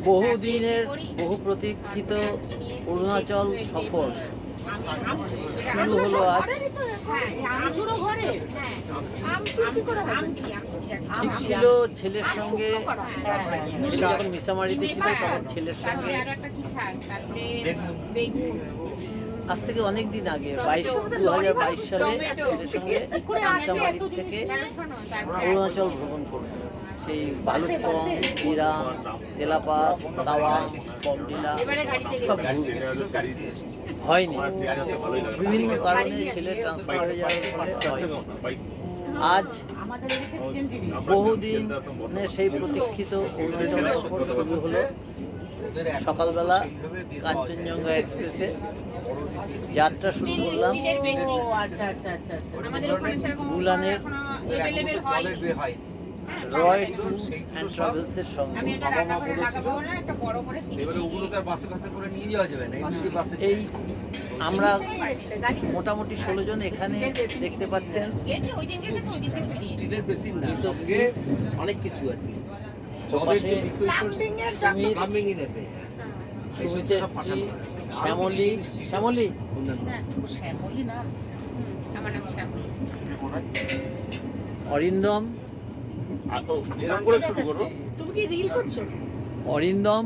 বহুদিনের বহু প্রতীক্ষিত অরুণাচল সফর শুরু হলো আজ। ঠিক ছিল ছেলের সঙ্গে, ছেলে যখন মিসামারিতে ছিল তখন ছেলের সঙ্গে আজ থেকে অনেক দিন আগে 2022 সালে ছেলের সঙ্গে মিসামারি থেকে অরুণাচল ভ্রমণ করব। সেই বালুরপং, দিরাং, সেলাপাস, তাওয়াং, বমডিলা সব হয়নি, বিভিন্ন কারণে ছেলে ট্রান্সফার হয়ে যাওয়ার ফলে হয়নি। আজ বহুদিনের সেই প্রতীক্ষিত অরুণাচল সফর শুরু হলো। সকালবেলা কাঞ্চনজঙ্ঘা এক্সপ্রেসে যাত্রা শুরু করলাম বুলানের রয় ট্যুরস অ্যান্ড ট্রাভেলসের সঙ্গে। এই আমরা মোটামুটি 16 জন এখানে দেখতে পাচ্ছেন। অনেক কিছু আর কি শ্যামলী অরিন্দম, অরিন্দম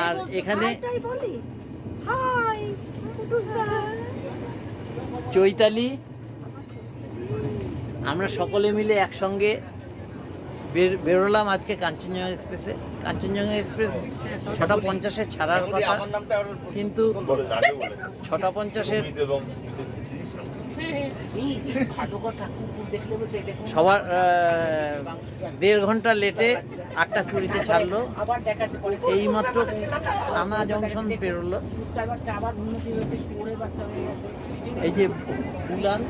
আর এখানে চৈতালি। আমরা সকলে মিলে একসঙ্গে বেরোলাম আজকে কাঞ্চনজঙ্ঘা এক্সপ্রেসে। কাঞ্চনজঙ্ঘা এক্সপ্রেস 6:50-এ ছাড়ার কথা, কিন্তু 6:50-এর সবার 1.5 ঘন্টা লেটে 8:20-তে ছাড়লো। এইমাত্র থানা জংশন পেরোলো। এই যে বুলান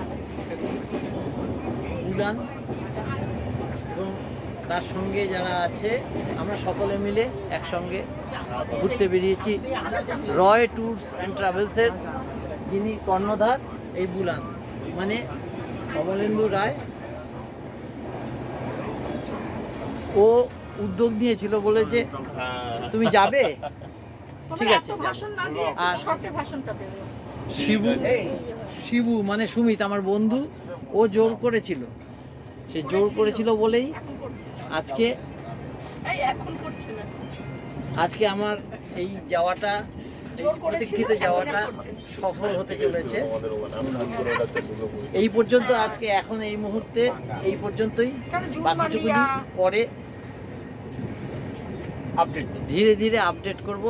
এবং তার সঙ্গে যারা আছে আমরা সকলে মিলে একসঙ্গে ঘুরতে বেরিয়েছি। রয় ট্যুরস অ্যান্ড ট্রাভেলসের যিনি কর্ণধার এই বুলান, মানে কমলেন্দু রায়, ও উদ্যোগ নিয়েছিল, বলে যে তুমি যাবে, ঠিক আছে। আর শিবু মানে সুমিত আমার বন্ধু, ও জোর করেছিল। সে জোর করেছিল বলেই আজকে আমার এই যাওয়াটা, প্রতীক্ষিত যাওয়াটা সফল হতে চলেছে। এই পর্যন্ত আজকে, এখন এই মুহূর্তে এই পর্যন্তই। বাকিটুকুনি পরে ধীরে ধীরে আপডেট করব।